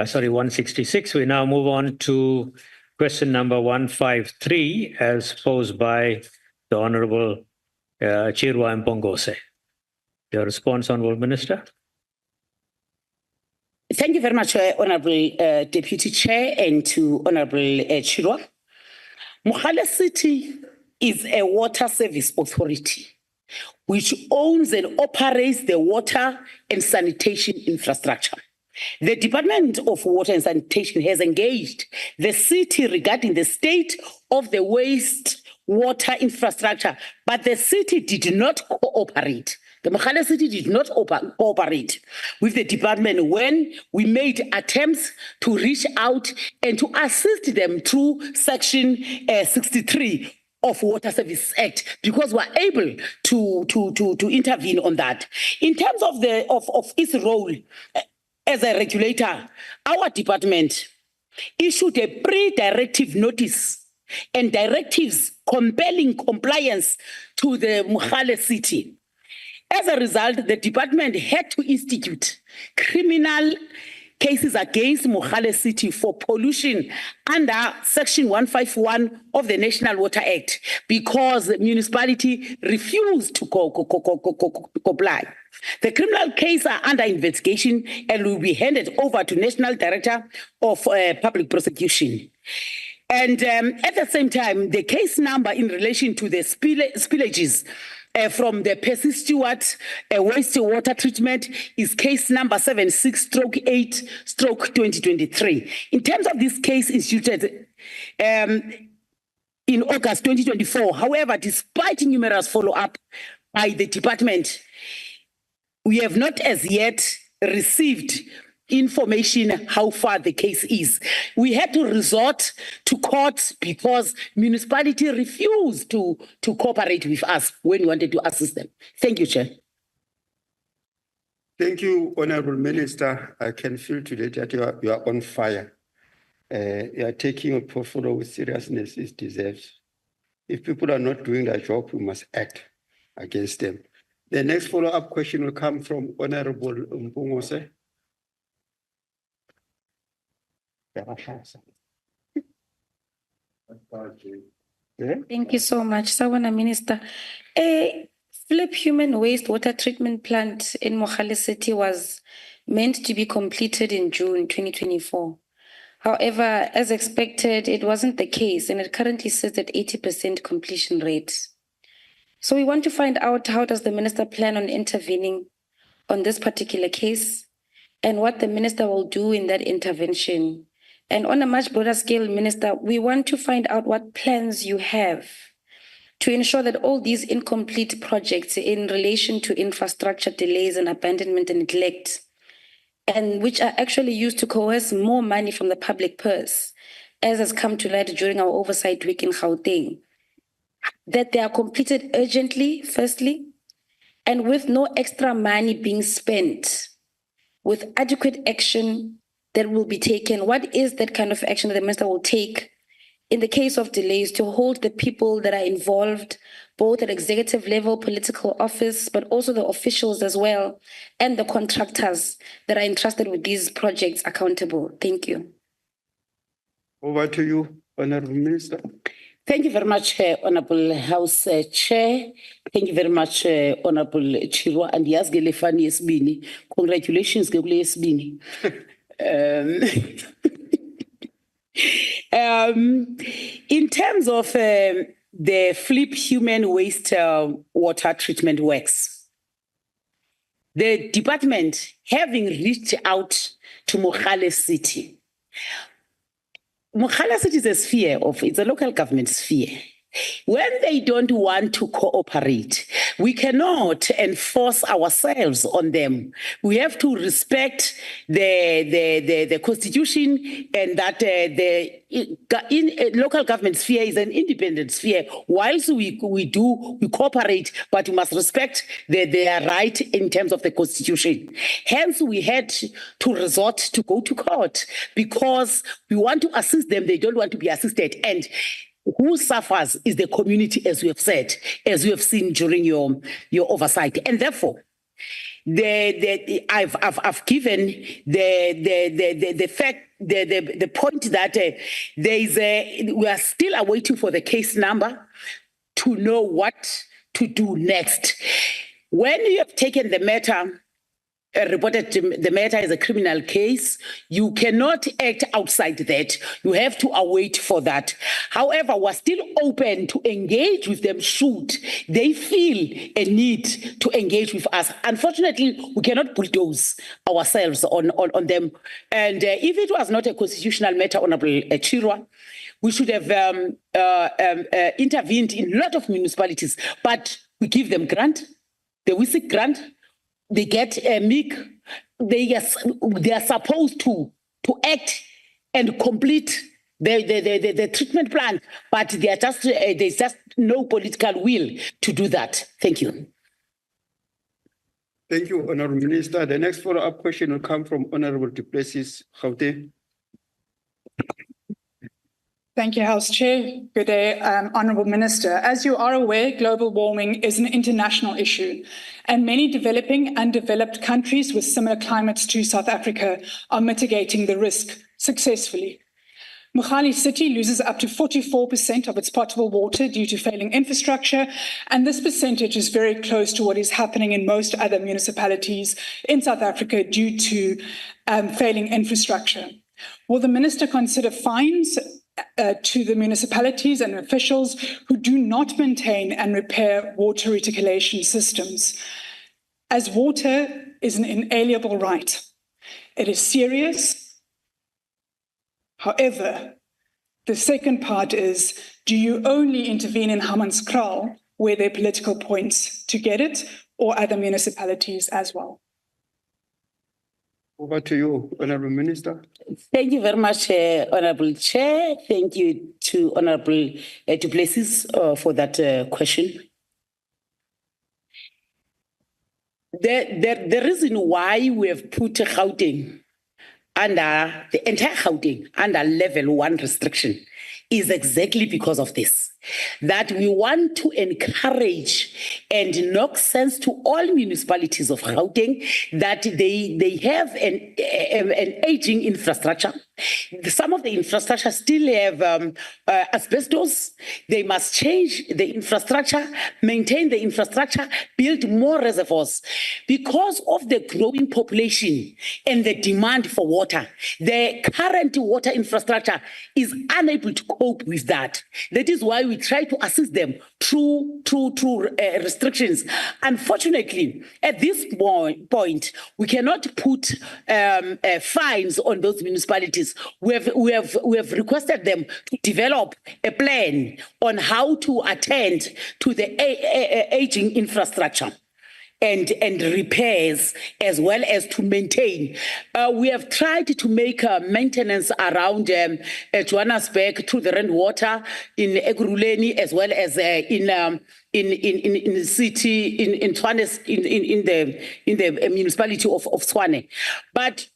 166. We now move on to question number 153 as posed by the Honorable Chirwa Mpongose. Your response, Honorable Minister. Thank you very much, Honorable Deputy Chair, and to Honorable Chirwa. Mogale City is a water service authority which owns and operates the water and sanitation infrastructure. The Department of Water and Sanitation has engaged the city regarding the state of the waste water infrastructure, but the city did not cooperate. The Mogale City did not cooperate with the department when we made attempts to reach out and to assist them through Section 63 of Water Service Act, because we're able to intervene on that. In terms of its role as a regulator, our department issued a pre-directive notice and directives compelling compliance to the Mogale City. As a result, the department had to institute criminal cases against Mogale City for pollution under Section 151 of the National Water Act because the municipality refused to comply. The criminal cases are under investigation and will be handed over to National Director of Public Prosecution. And at the same time, the case number in relation to the spillages from the Percy Stewart wastewater treatment is case number 76/8/2023. In terms of this case instituted in August 2024, however, despite numerous follow-up by the department, we have not as yet received information how far the case is. We had to resort to court because municipality refused to cooperate with us when we wanted to assist them. Thank you, Chair. Thank you, Honorable Minister. I can feel today that you are on fire. You are taking a portfolio with seriousness it deserves. If people are not doing their job, we must act against them. The next follow-up question will come from Honorable Mpongose. Thank you so much, Sawubona Minister. A flip human waste water treatment plant in Mogale City was meant to be completed in June 2024. However, as expected, it wasn't the case, and it currently sits at 80% completion rate. So we want to find out, how does the Minister plan on intervening on this particular case, and what the Minister will do in that intervention? And on a much broader scale, Minister, we want to find out what plans you have to ensure that all these incomplete projects in relation to infrastructure delays and abandonment and neglect, and which are actually used to coerce more money from the public purse, as has come to light during our oversight week in Gauteng, that they are completed urgently, firstly, and with no extra money being spent, with adequate action that will be taken. What is that kind of action that the Minister will take in the case of delays to hold the people that are involved, both at executive level, political office, but also the officials as well, and the contractors that are entrusted with these projects accountable? Thank you. Over to you, Honorable Minister. Thank you very much, Honorable House Chair. Thank you very much, Honorable Chirwa. And yes, Gelefani Esbini. Congratulations, Gele Esbini. In terms of the flip human waste water treatment works, the department, having reached out to Mogale City, Mogale City is a sphere it's a local government sphere. When they don't want to cooperate, we cannot enforce ourselves on them. We have to respect the constitution, and that the local government sphere is an independent sphere. Whilst we cooperate, but we must respect their right in terms of the constitution. Hence, we had to resort to go to court because we want to assist them. They don't want to be assisted. And who suffers is the community, as we have said, as we have seen during your oversight. And therefore, I've given the fact, the point that we are still awaiting for the case number to know what to do next. When you have taken the matter, reported the matter as a criminal case, you cannot act outside that. You have to await for that. However, we're still open to engage with them should they feel a need to engage with us. Unfortunately, we cannot bulldoze ourselves on them. And if it was not a constitutional matter, Honorable Chirwa, we should have intervened in a lot of municipalities, but we give them grant, the WeSizwe grant. They get a MIC. They are supposed to act and complete the treatment plan, but there's just no political will to do that. Thank you. Thank you, Honourable Minister. The next follow-up question will come from Honourable du Plessis, Gauteng. Thank you, House Chair. Good day, Honourable Minister. As you are aware, global warming is an international issue, and many developing and developed countries with similar climates to South Africa are mitigating the risk successfully. Mogale City loses up to 44% of its potable water due to failing infrastructure, and this percentage is very close to what is happening in most other municipalities in South Africa due to failing infrastructure. Will the Minister consider fines to the municipalities and officials who do not maintain and repair water reticulation systems? As water is an inalienable right, it is serious. However, the second part is, do you only intervene in Hammanskraal where there are political points to get it, or other municipalities as well? Over to you, Honourable Minister. Thank you very much, Honourable Chair. Thank you to Honourable du Plessis for that question. The reason why we have put Gauteng under the entire Gauteng under level 1 restriction is exactly because of this, that we want to encourage and knock sense to all municipalities of Gauteng that they have an aging infrastructure. Some of the infrastructure still have asbestos. They must change the infrastructure, maintain the infrastructure, build more reservoirs. Because of the growing population and the demand for water, the current water infrastructure is unable to cope with that. That is why we try to assist them through restrictions. Unfortunately, at this point, we cannot put fines on those municipalities. We have requested them to develop a plan on how to attend to the aging infrastructure and repairs, as well as to maintain. We have tried to make maintenance around Johannesburg through the rainwater in Ekurhuleni, as well as in the city in Tshwane, in the municipality of Tshwane. But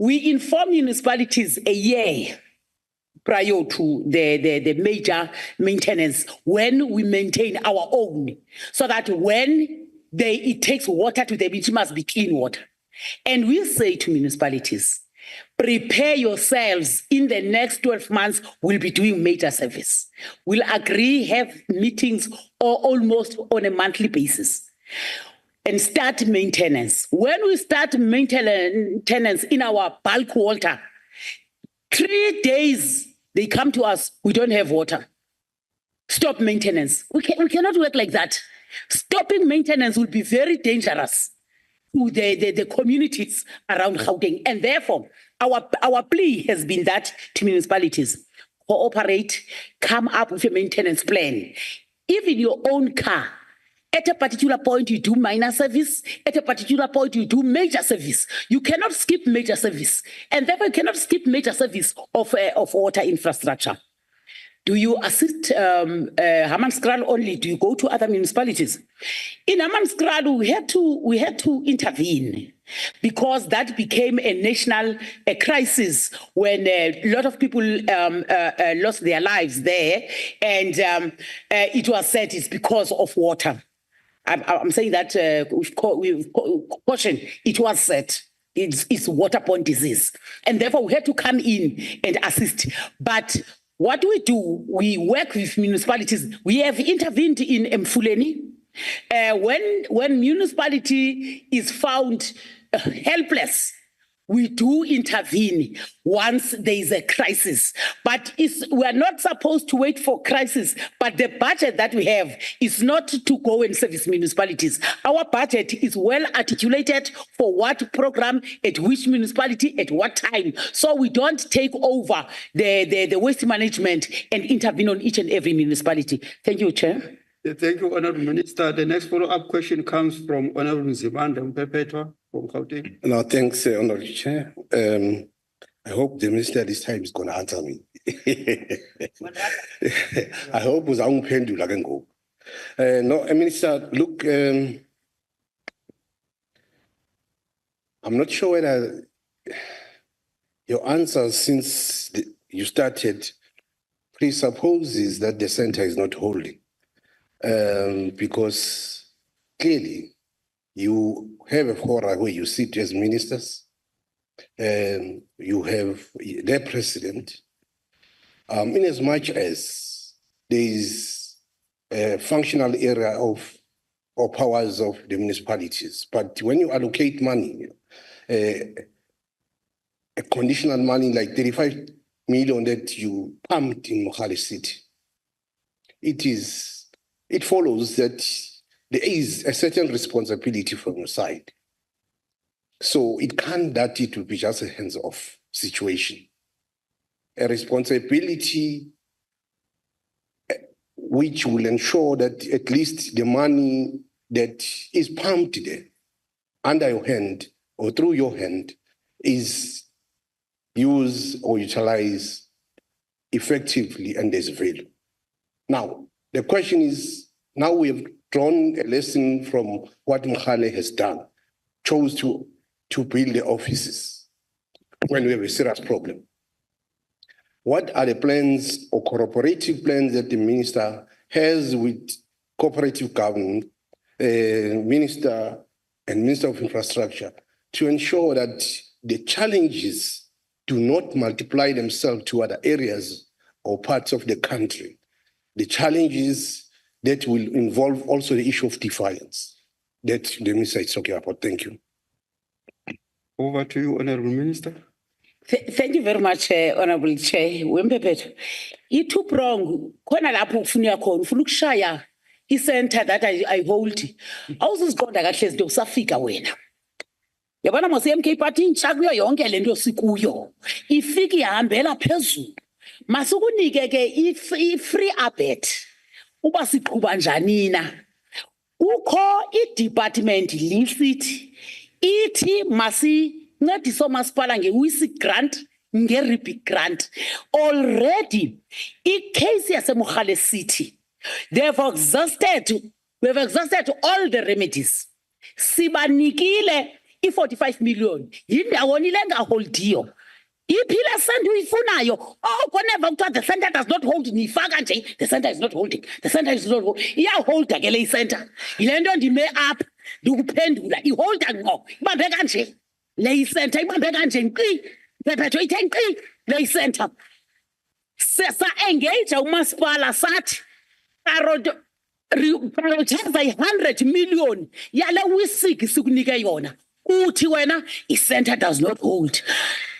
we inform municipalities a year prior to the major maintenance when we maintain our own, so that when it takes water to them, it must be clean water. And we say to municipalities, prepare yourselves. In the next 12 months, we'll be doing major service. We'll agree, have meetings or almost on a monthly basis, and start maintenance. When we start maintenance in our bulk water, 3 days they come to us, we don't have water. Stop maintenance. We cannot work like that. Stopping maintenance will be very dangerous to the communities around Gauteng. And therefore, our plea has been that to municipalities, cooperate, come up with a maintenance plan. Even your own car, at a particular point, you do minor service. At a particular point, you do major service. You cannot skip major service. And therefore, you cannot skip major service of water infrastructure. Do you assist Hammanskraal only? Do you go to other municipalities? In Hammanskraal, we had to intervene because that became a national crisis when a lot of people lost their lives there, and it was said it's because of water. I'm saying that with caution, it was set. It's waterborne disease. And therefore we had to come in and assist. But what we do, we work with municipalities. We have intervened in Mfuleni. When municipality is found helpless, we do intervene once there is a crisis. But we are not supposed to wait for crisis. But the budget that we have is not to go and service municipalities. Our budget is well articulated for what program, at which municipality, at what time. So we don't take over the waste management and intervene on each and every municipality. Thank you, Chair. Thank you, Honourable Minister. The next follow-up question comes from Honourable Nzimande Mpepetwa from Gauteng. No, thanks, Honourable Chair. I hope the minister this time is going to answer me. I hope it was uMkhonto I can go. No, Minister, look, I'm not sure whether your answer since you started presupposes that the centre is not holding. Because clearly you have a forum where you sit as ministers, you have their president, in as much as there is a functional area of or powers of the municipalities. But when you allocate money, a conditional money like 35 million that you pumped in Mohale City, it follows that there is a certain responsibility from your side. So it can't that it will be just a hands-off situation. A responsibility which will ensure that at least the money that is pumped there under your hand or through your hand is used or utilized effectively and there's value. Now, the question is, now we have drawn a lesson from what Mohale has done, chose to build the offices when we have a serious problem. What are the plans or cooperative plans that the minister has with cooperative government, minister and Minister of Infrastructure to ensure that the challenges do not multiply themselves to other areas or parts of the country? The challenges that will involve also the issue of defiance that the minister is talking about. Thank you. Over to you, Honourable Minister. Thank you very much, Honourable Chair. Wempepethu. Itu-prong, khona lapho kufuneka khona, ufuna ukushaya i-center that I hold. Awuzuziqonda kahle izinto usafika wena. Yabona mos MK Party intsha kuyo yonke lento sikuyo. Ifika ihambela phezulu. Masukunike ke i-free ABET. Uba siqhuba njani na? Ukho i-department lisithi ithi masincedise omasipala nge-WISI grant, nge-RIPI grant. Already i-case yaseMogale City, we have exhausted all the remedies. Sibanikile i-45 million. Yindawoni le ngaholdiyo. Iphile center uyifunayo. Oh, whenever the center does not hold, nifaka nje, the center is not holding. The center is not holding. Iyaholda ke le center. Ile nto ndime up ndikuphendula iholda ngqo. Ibambe kanje. Le center ibambe kanje nkqi. Phephetho ithe nkqi le center. Sesa engage umasipala sathi prioritize 100 million yale wisiki sikunike yona. Uthi wena i-center does not hold.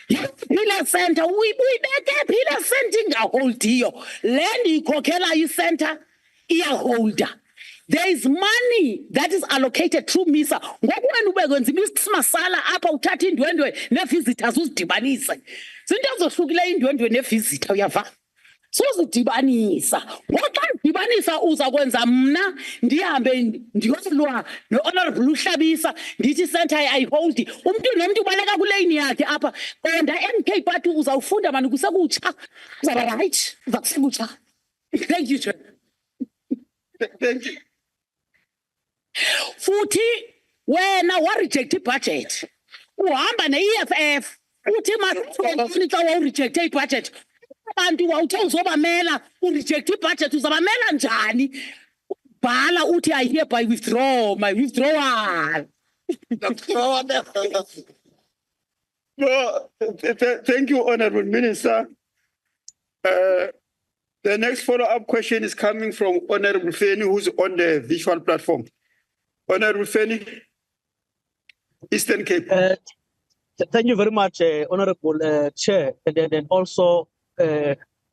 Phila center uyibeke phila center ingaholdiyo le ikhokhela i-center iyaholda. There is money that is allocated through MISA. Ngokwena ubekwenza imasala apha uthatha indwendwe ne-visitors uzidibanise. Zinto ezohlukile indwendwe ne-visitor uyava. Sozidibanisa. Ngoxa udibanisa uzakwenza mna ndihambe ndiyolwa no-Honourable Uhlabisa ndithi center ayiholdi. Umuntu nomuntu ubaleka kulane yakhe apha. Konda MK Party uzawufunda mani kusekutsha. Uzaba right. Uza kusekutsha. Thank you, Chair. Thank you. Futhi wena wa reject budget. Uhamba ne-EFF. Uthi manje wa reject budget. Abantu wawuthe uzobamela ureject budget uzabamela njani? Bhala uthi I hereby withdraw my withdrawal. No, thank you, Honorable Minister. The next follow-up question is coming from Honorable Feni, who's on the visual platform. Honorable Feni, Eastern Cape. Thank you very much, Honorable Chair, and also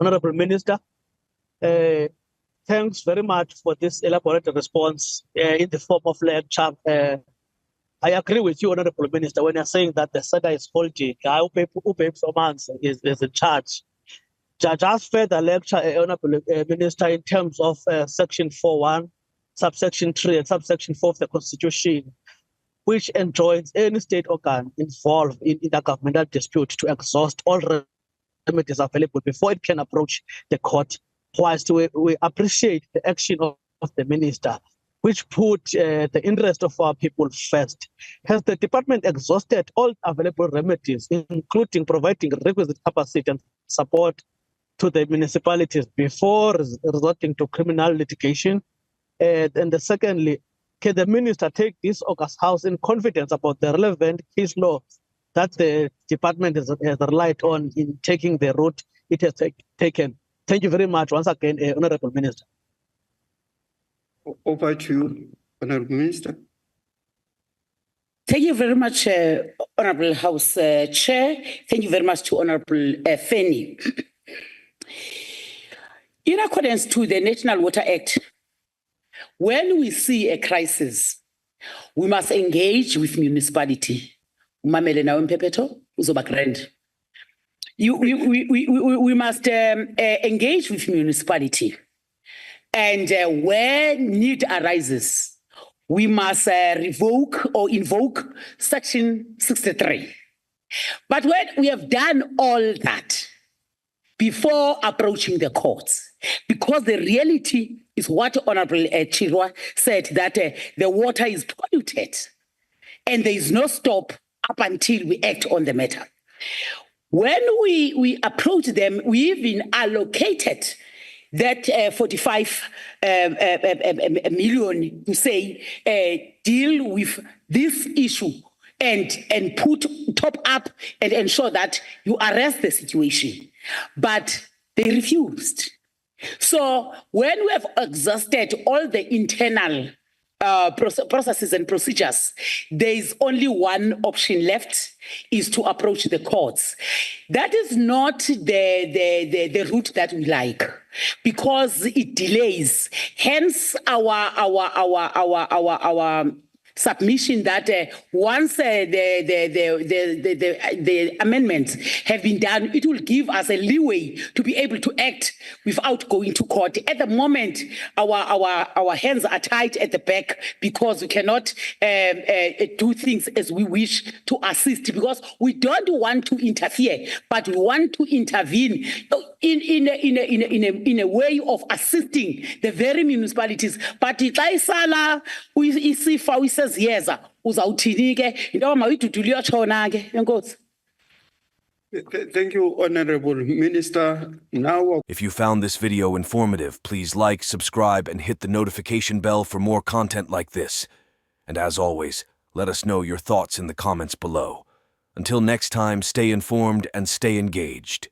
Honorable Minister. Thanks very much for this elaborate response in the form of lecture. I agree with you, Honorable Minister, when you're saying that the SADA is faulty. Is in charge. Just further lecture, Honorable Minister, in terms of Section 4.1, subsection 3, and subsection 4 of the Constitution, which enjoins any state organ involved in intergovernmental dispute to exhaust all remedies available before it can approach the court. Whilst we appreciate the action of the minister, which put the interest of our people first. Has the department exhausted all available remedies, including providing requisite capacity and support to the municipalities before resorting to criminal litigation? And secondly, can the minister take this August House in confidence about the relevant case law that the department has relied on in taking the route it has taken? Thank you very much once again, Honorable Minister. Over to you, Honorable Minister. Thank you very much, Honorable House Chair. Thank you very much to Honorable Feni. In accordance to the National Water Act, when we see a crisis, we must engage with municipality. Umamele na uMphephetho, uzoba grand. We must engage with municipality. And where need arises, we must revoke or invoke Section 63. But when we have done all that before approaching the courts, because the reality is what Honorable Chirwa said, that the water is polluted and there is no stop up until we act on the matter. When we approach them, we even allocated that 45 million to say deal with this issue and put top up and ensure that you arrest the situation. But they refused. So when we have exhausted all the internal processes and procedures, there is only one option left, is to approach the courts. That is not the route that we like, because it delays. Hence our submission that once the amendments have been done, it will give us a leeway to be able to act without going to court. At the moment, our hands are tied at the back because we cannot do things as we wish to assist, because we don't want to interfere, but we want to intervene in a way of assisting the very municipalities. But xa isifa uyiseziyeza uzawuthini ke into mayidudulo iyotshona ke. Enkosi. Thank you, Honorable Minister. Now, if you found this video informative, please like, subscribe, and hit the notification bell for more content like this. And as always, let us know your thoughts in the comments below. Until next time, stay informed and stay engaged.